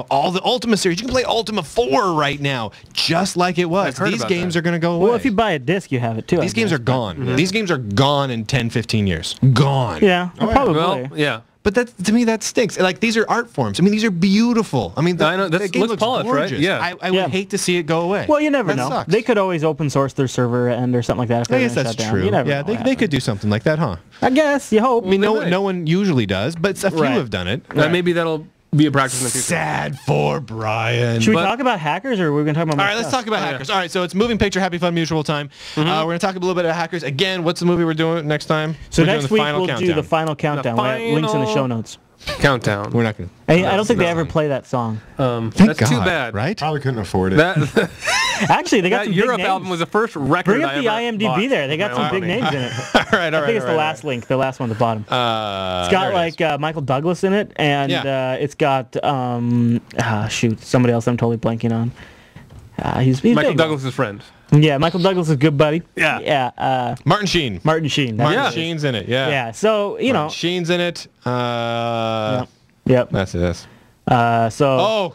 all the Ultima series. You can play Ultima 4 right now, just like it was. I've heard These about games that. are going to go away. Well, if you buy a disc, you have it too. These games are gone. These games are gone in 10, 15 years. Gone. Yeah, probably. Well, yeah. But to me, that stinks. Like, these are art forms. I mean, these are beautiful. I mean, I know, the that game looks looks polished, right? gorgeous. Yeah. I Yeah. would hate to see it go away. Well, you never That know. sucks. They could always open source their server and or something like that. If I they're guess gonna that's shut down. true. You never Yeah, know what they could do something like that, huh? happens. I guess you hope. I mean, might. no one usually does, but a few Right. have done it. Maybe that'll be a practice in the future. Sad for Brian. Should we But- talk about hackers, or are we going to talk about? All more right, let's stuff? talk about hackers. All right, so it's moving picture, happy, fun, mutual time. We're going to talk a little bit about hackers. Again, what's the movie we're doing next time? So We're doing next the week final we'll countdown. do the final countdown. We'll have links in the show final- notes. Countdown. We're not going to. I don't think they ever play that song. That's too bad. Right? Probably couldn't afford it. That, Actually, they got that some Europe big names. album was the first record Bring up I the ever IMDb bought there. They got with some my big money. names in it. all right. I think it's the last link, the last one at the bottom. It's got like Michael Douglas in it, and Yeah. it's got somebody else I'm totally blanking on. He's Michael doing Douglas's friend. well. Yeah, Michael Douglas is a good buddy. Yeah. Yeah. Martin Sheen. Martin Sheen. Martin Yeah. Sheen's in it. Yeah. Yeah. So you know. Sheen's in it. Yep. That's it. So.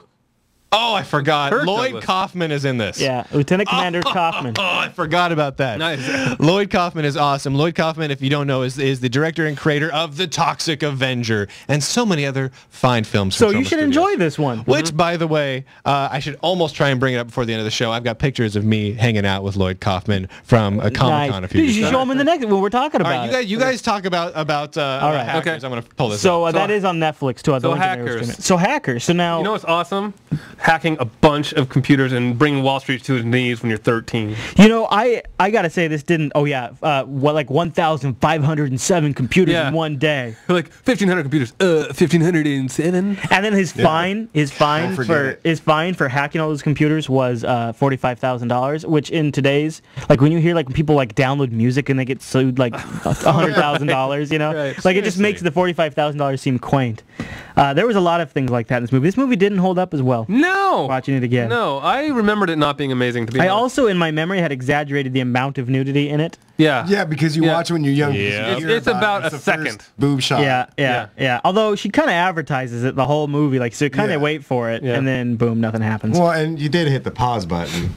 Oh, I forgot. Kirk Lloyd Douglas. Kaufman is in this. Yeah, Lieutenant Commander Kaufman. Oh, I forgot about that. Nice. Lloyd Kaufman is awesome. Lloyd Kaufman, if you don't know, is the director and creator of The Toxic Avenger and so many other fine films. So from you Troma should Studios. enjoy this one. Which, by the way, I should almost try and bring it up before the end of the show. I've got pictures of me hanging out with Lloyd Kaufman from a Comic-Con a few You years should ago. show him in the next when we're talking All about right, it. you guys talk about right. hackers. Okay. I'm going to pull this So up. that is on Netflix too. I So don't think I hackers. was so hackers. So now You know what's awesome? Hacking a bunch of computers and bringing Wall Street to its knees when you're 13. I gotta say this didn't. Oh yeah, like 1,507 computers Yeah. in one day. Like 1,500 computers. 1,507. And then his fine forget for hacking all those computers was $45,000, which in today's like when you hear like people like download music and they get sued like $100,000, you know, Right. like it just makes the $45,000 seem quaint. There was a lot of things like that in this movie. This movie didn't hold up as well. No. Watching it again. No, I remembered it not being amazing to be I honest. also, in my memory, had exaggerated the amount of nudity in it. Yeah. Yeah, because you Yeah. watch when you're young. Yeah. you hear It's about it, a the second. first boob shot. Yeah. Although she kind of advertises it the whole movie, like so you kind Yeah. of wait for it, Yeah. and then boom, nothing happens. Well, and you did hit the pause button.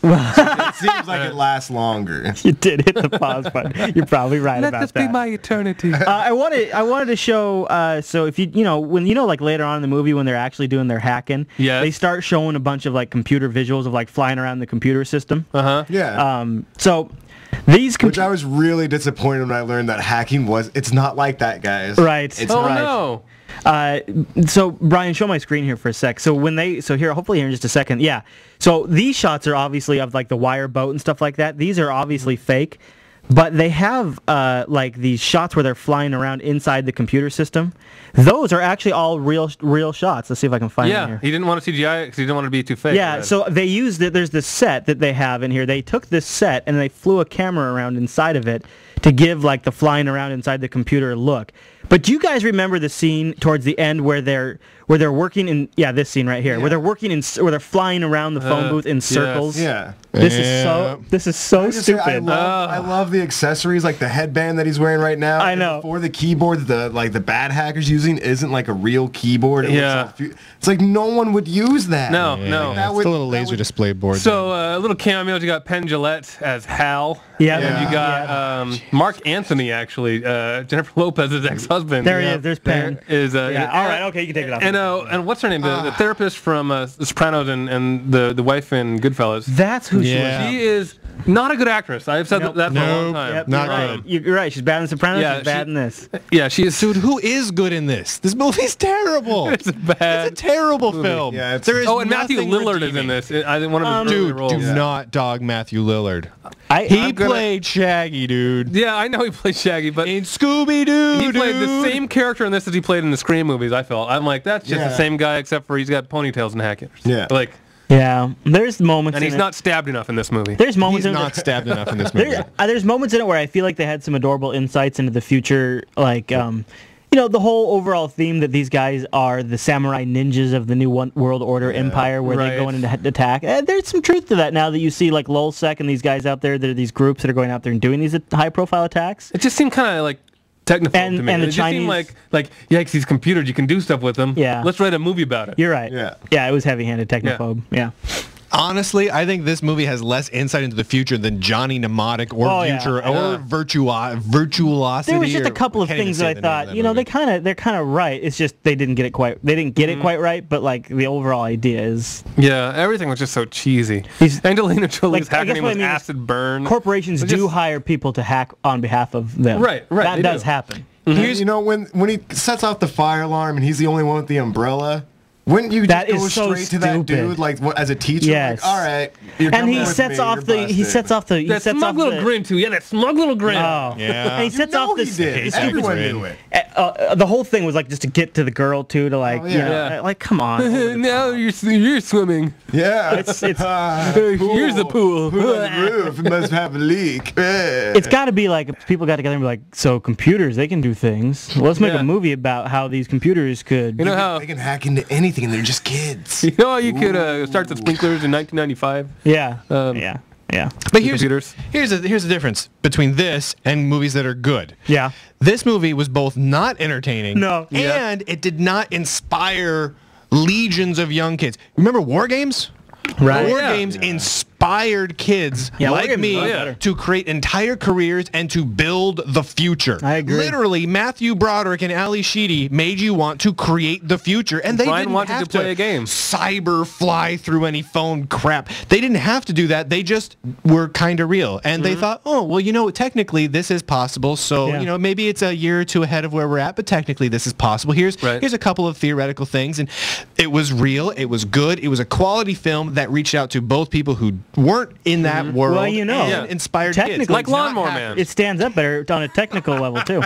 It seems like it lasts longer. You did hit the pause button. You're probably right about that. eternity. I wanted to show. So if when like later on in the movie when they're actually doing their hacking, Yes. they start showing a bunch of like computer visuals of like flying around the computer system. Yeah. So these Which I was really disappointed when I learned that hacking it's not like that, guys. Right. It's Oh not. no. So Brian, show my screen here for a sec. So here, hopefully here in just a second. Yeah. So these shots are obviously of like the wire boat and stuff like that. These are obviously fake, but they have like these shots where they're flying around inside the computer system. Those are actually all real shots. Let's see if I can find them Yeah, here. he didn't want to CGI because he didn't want to be too fake. Yeah, so they used it. There's this set that they have in here. They took this set and they flew a camera around inside of it to give like the flying around inside the computer look. But do you guys remember the scene towards the end where they're working in this scene right here where they're working in where they're flying around the phone booth in yes. circles? Yeah. This is so Just say, stupid. I love the accessories, like the headband that he's wearing right now. I And know. before the keyboard, the bad hackers using isn't like a real keyboard. Yeah. It's like no one would use that. No. That It's would- a little that laser would- display board. So little cameos. You got Penn Jillette as Hal. Yeah. And you got Mark Anthony actually, Jennifer Lopez's ex-husband. There he is. There's Penn. Is Yeah. All right. Okay, you can take it off. And what's her name? The therapist from The Sopranos and the wife in Goodfellas. That's who Yeah. She is not a good actress. I've said Nope. that for a long Nope. time. Yep, Not you're right. good. You're right. She's bad in The Sopranos. Yeah, she's bad she- in this. Yeah, she is. Dude, who is good in this? This movie's terrible. It's bad. It's a terrible film. Yeah, it's- there is Oh, and Matthew nothing Lillard is redeeming. in this. I think one of his early Dude, roles. do not dog Matthew Lillard. He He played Shaggy, dude. Yeah, I know he played Shaggy, but In Scooby-Doo, he played the dude. same character in this as he played in the Scream movies. I felt. I'm like, that's just Yeah. the same guy, except for he's got ponytails and hackers. Yeah. Like, Yeah. There's moments. and in he's it. not stabbed enough in this movie. There's moments. He's in it not stabbed enough in this movie. There's moments in it where I feel like they had some adorable insights into the future, like the whole overall theme that these guys are the samurai ninjas of the new World Order Empire, where they go in and attack. There's some truth to that now that you see like Lulsec and these guys out there. There are these groups that are going out there and doing these high-profile attacks. It just seemed kind of like technophobe And- to me. and the It just seemed Chinese- like yikes, these computers, you can do stuff with them. Yeah. Let's write a movie about it. You're right. Yeah. It was heavy-handed technophobe. Yeah. Honestly, I think this movie has less insight into the future than Johnny Mnemonic or Future or Virtuosity. There was just a or- couple of can't even things say that I the name of thought, that movie. they're kind of right. It's just they didn't get it quite. They didn't get it quite right, but like the overall idea is Yeah, everything was just so cheesy. He's- Angelina Jolie's Like, I hacking guess name what I was mean is Acid Burn. corporations It do just- hire people to hack on behalf of them. Right, That they does do. happen. You know, when he sets off the fire alarm and he's the only one with the umbrella, wouldn't you That just go is so straight to that stupid. dude, like as a teacher? Yes. Like, all right. You're And he coming with sets me, off you're the he busted." sets off the he That sets smug off little the grin too. Yeah, that smug little grin. Oh. Yeah. And he sets off he this. did. He's Everyone stupid. knew it. The whole thing was like just to get to the girl too, to like, Oh, you yeah. know, Yeah. like come on. Now you're swimming. Yeah. It's Here's the pool. Pool on the roof. It must have a leak. It's got to be like people got together and be like, so computers, they can do things. Let's make Yeah. a movie about how these computers could. You know how They can hack into anything. anything, and they're just kids. You know, you could start the sprinklers in 1995. Yeah. Um, Yeah. Yeah. But here's computers. here's the difference between this and movies that are good. Yeah. This movie was both not entertaining No. and it did not inspire legions of young kids. Remember War Games? Right. War Yeah. Games inspired kids Yeah, War like Games me is a lot better. to create entire careers and to build the future. I agree. Literally, Matthew Broderick and Ali Sheedy made you want to create the future, and they Brian didn't wanted have to play a game. cyber fly through any phone crap. They didn't have to do that. They just were kind of real, and they thought, oh, well, you know, technically this is possible. So Yeah. you know, maybe it's a year or two ahead of where we're at, but technically this is possible. Here's a couple of theoretical things, and it was real. It was good. It was a quality film that reached out to both people who weren't in that world. Well, you know, and Yeah. inspired kids. technically, Like It's not Lawnmower hackers. Man. It stands up better on a technical level too.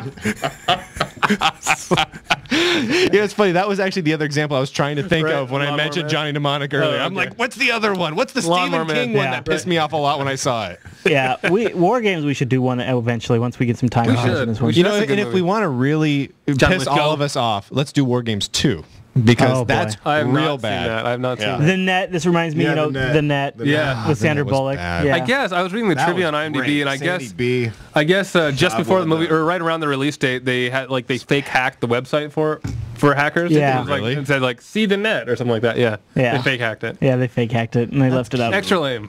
Yeah, it's funny. That was actually the other example I was trying to think Right, of when I Lawnmower mentioned Man. Johnny Mnemonic earlier. I'm okay. like, what's the other one? What's the Lawnmower Stephen Man. King one Yeah, that pissed me off a lot when I saw it? Yeah, War Games we should do one eventually once we get some time. We to finish should. this one. We You know, That's a good and if movie. we want to really John piss all Lithgow. of us off, let's do War Games 2. Because Oh, boy. that's I have real not bad. seen that. I have not Yeah. seen that. The Net. This reminds me, Yeah, you know, The Net. Yeah. with The Sandra Net was Bullock. bad. Yeah. I guess I was reading the That trivia on was IMDb, great. and I Sandy guess B. just before well the movie done. or right around the release date, they had like they fake hacked the website for hackers. Yeah. It was like, Really? it said like see the net or something like that. Yeah. Yeah. They fake hacked it. Yeah, they fake hacked it and they left it up. Extra lame.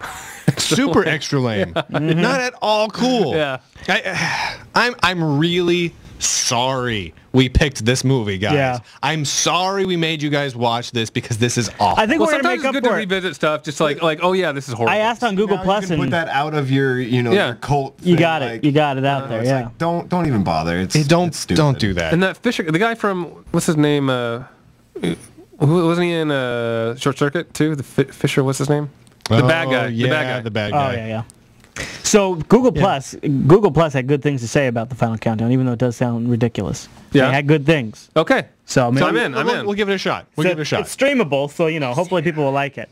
Super extra lame. Not at all cool. Yeah. I'm really sorry we picked this movie, guys. Yeah. I'm sorry we made you guys watch this because this is awful. I think Well, we're gonna sometimes make it's up good to for it. revisit stuff, just like oh yeah, this is horrible. I asked on Google Now Plus you can and put that out of your, Yeah. your cult. you thing, got it. like, You got it out there. it's Yeah. like, don't even bother. It's don't stupid. don't do that. And that Fisher, the guy from what's his name? Who wasn't he in Short Circuit too? The Fisher, what's his name? The bad guy. Yeah, the bad guy. the bad Oh guy. yeah. So Google Plus had good things to say about the final countdown, even though it does sound ridiculous. Yeah. They had good things. Okay. So, maybe, I'm in. We'll give it a shot. We'll give it a shot. It's streamable, so hopefully people will like it.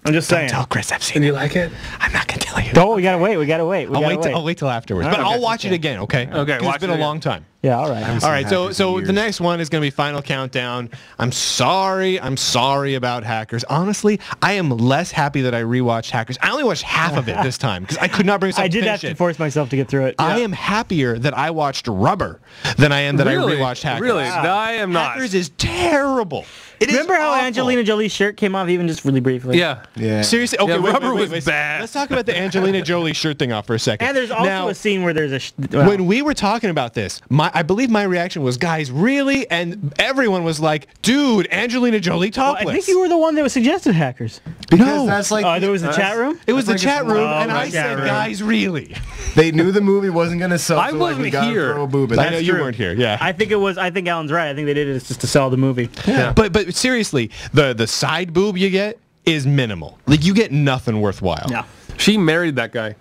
I'm just saying. Tell Chris I've seen it. you like it? I'm not gonna tell you. Oh, we gotta wait. We gotta wait. I'll wait till afterwards. But I'll watch it again, okay? Okay, 'Cause watch it's been it a again. long time. Yeah, all right. All right, so hackers in the years. next one is going to be Final Countdown. I'm sorry about Hackers. Honestly, I am less happy that I rewatched Hackers. I only watched half of it this time because I could not bring myself I to did finish have to it. force myself to get through it. I am happier that I watched Rubber than I am that Really? I rewatched Hackers. Really? I am not. Hackers is terrible. It is Remember how awful. Angelina Jolie's shirt came off even just really briefly? Yeah. Yeah. Seriously? Okay, Yeah, wait, Rubber wait, was wait. bad. Let's talk about the Angelina Jolie shirt thing off for a second. And there's also Now, a scene where there's a... when we were talking about this, I believe my reaction was, guys, really? And everyone was like, dude, Angelina Jolie topless. I think you were the one that was suggested Hackers. Because No. that's like Oh, there was the that's- chat room? It was the That's like chat it's- room, Oh, and my I said, chat room. guys, really? They knew the movie wasn't gonna sell. I so like, we wasn't gotta here. throw a boob in I there. know you weren't here, yeah. I think Alan's right. I think they did it just to sell the movie. Yeah. But seriously, the side boob you get is minimal. Like, you get nothing worthwhile. Yeah. She married that guy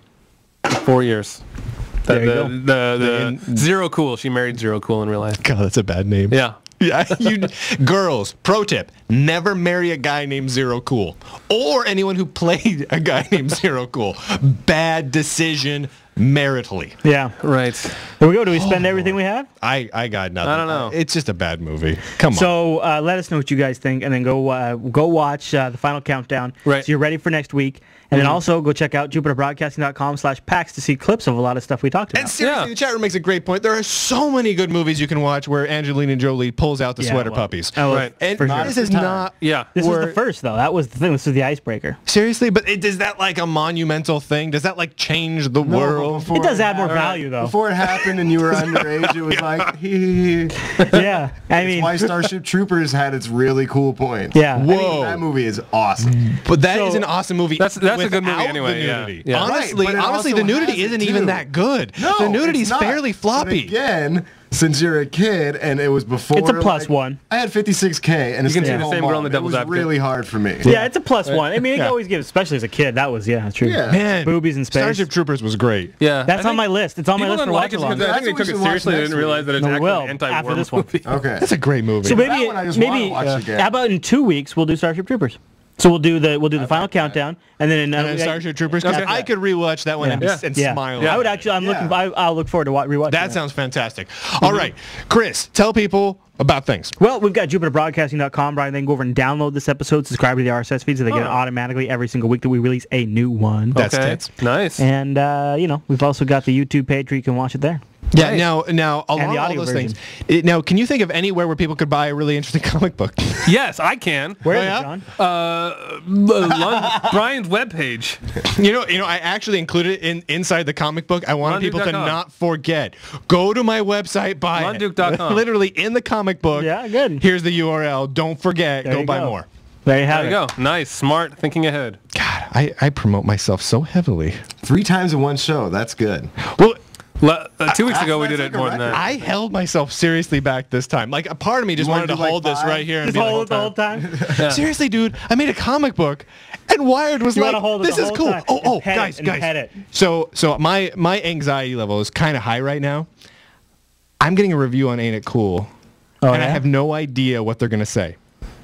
for 4 years. There you go. The Zero Cool. She married Zero Cool in real life. God, that's a bad name. Yeah. Yeah, girls, pro tip, never marry a guy named Zero Cool. Or anyone who played a guy named Zero Cool. Bad decision maritally. Yeah. Right. There we go. Do we spend everything we have? I got nothing. I don't know. It's just a bad movie. Come on. So let us know what you guys think, and then go watch the final countdown. Right. So you're ready for next week, and then also go check out jupiterbroadcasting.com/PAX to see clips of a lot of stuff we talked about. And seriously, Yeah. the chat room makes a great point. There are so many good movies you can watch where Angelina Jolie pulls out the Yeah, sweater well, puppies. oh, Right. And for sure. this is not... Yeah. This was We're- the first, though. That was the thing. This was the icebreaker. Seriously? But is that like a monumental thing? Does that like change the No, world? before It does add more happened- value, though. Before it happened and you were underage, it was like, hee. Yeah. I It's mean, why Starship Troopers had its really cool points. yeah. Whoa. That movie is awesome. But that So- is an awesome movie. That's a good movie without anyway, The yeah. nudity. Yeah. Honestly, Right, but it honestly, also the nudity has it, isn't even too. that good. No, the nudity's it's not. fairly floppy. But again, since you're a kid and it was before, It's a plus one. I had 56K, and it's You can see stayed the same home girl in the on. Devil's It was Advocate. really hard for me. Yeah, it's a plus one. I mean, it Yeah. always gives, especially as a kid. That was, yeah, true. Yeah. Man, Boobies in space. Starship Troopers was great. Yeah. That's on my list. It's on my People list for don't like watch it because along. I think they That's took what it we should seriously. They watch didn't next realize that it's No, we actually will an anti-war after this one. movie. Okay. That's a great movie. So That maybe, one I just wanna watch again. how about in 2 weeks we'll do Starship Troopers? So we'll do the final countdown, and then And then Starship Troopers. 'Cause Okay. I could rewatch that one and smile. I would actually. I'll look forward to rewatching That sounds fantastic. All right, Chris, tell people about things. Well, we've got JupiterBroadcasting.com, Brian. They can go over and download this episode, subscribe to the RSS feed so they get it automatically every single week that we release a new one. That's tits. Nice. And, we've also got the YouTube page where you can watch it there. Yeah. Nice. Now along the all audio those version. things. Now, can you think of anywhere where people could buy a really interesting comic book? Yes, I can. Where is yeah? it, John? Brian's webpage. You know, I actually included it inside the comic book. I wanted people to Lunduke.com. not forget. Go to my website, buy Lunduke.com. it. Literally in the comic book. Yeah, good. Here's the URL. Don't forget. There Go you buy go. more. There you have There you it. go. Nice. Smart. Thinking ahead. God, I promote myself so heavily. 3 times in one show. That's good. Well, 2 weeks ago, we that's did like it a more than that. I held myself seriously back this time. Like, a part of me just You wanted to wanna do, like, hold this 5? right here and Just be like, hold it the whole time. seriously, dude, I made a comic book, and Wired was You like, wanna hold it this the is whole cool. time Oh, and pet guys, it and pet it. So my anxiety level is kind of high right now. I'm getting a review on Ain't It Cool, and I yeah? have no idea what they're gonna say.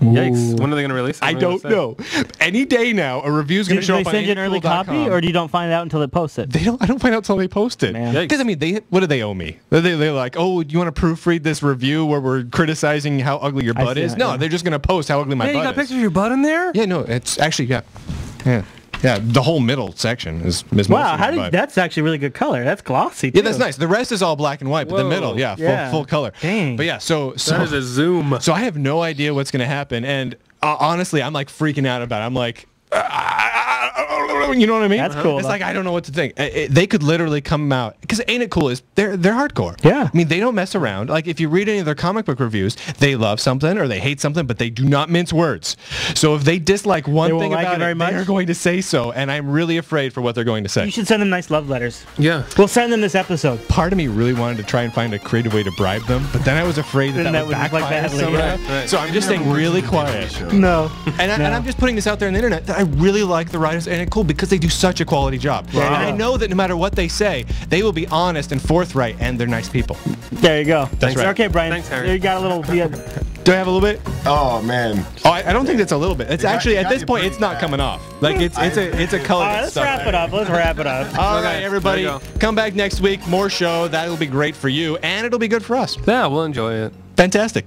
Yikes. When are they going to release it? I What are they don't gonna say? know. Any day now, a review's Do gonna show they up on send you an early copy, ain'titcool.com. or do you don't find out until they post it? I don't find out until they post it. Man. Yikes. Because I mean, what do they owe me? They're like, oh, do you want to proofread this review where we're criticizing how ugly your butt see is? that, No, yeah. they're just gonna post how ugly my Yeah, you butt got is. pictures of your butt in there? Yeah, no, it's actually yeah. The whole middle section is Wow, mostly that's actually really good color. That's glossy, too. yeah, that's nice. The rest is all black and white, but the Whoa. middle, Yeah. full color. Dang. But yeah, so That is a zoom. so I have no idea what's gonna happen, and honestly, I'm like freaking out about it. I'm like, you know what I mean? That's cool, It's though. like I don't know what to think. They could literally come out because Ain't It Cool is they're hardcore. Yeah. I mean, they don't mess around. Like if you read any of their comic book reviews, they love something or they hate something, but they do not mince words. So if they dislike one They won't thing like it about very it, much? they're going to say so, and I'm really afraid for what they're going to say. You should send them nice love letters. Yeah. We'll send them this episode. Part of me really wanted to try and find a creative way to bribe them, but then I was afraid that Then that that would would look like backfire badly, somehow. yeah. Right. So I'm just staying really quiet. No. And I'm just putting this out there on the internet that I really like the writers and Ain't It Cool because they do such a quality job. Wow. And I know that no matter what they say, they will be honest and forthright, and they're nice people. There you go. That's right. Okay, Brian. Thanks, Harry. You got a little... Do I have a little bit? Oh man. Oh, I don't think that's a little bit. It's actually you at got this your point, pretty it's not bad. coming off. Like it's a color. All right, let's wrap it up. Let's wrap it up. All Okay, right, everybody, there you go. come back next week. More show. That'll be great for you, and it'll be good for us. Yeah, we'll enjoy it. Fantastic.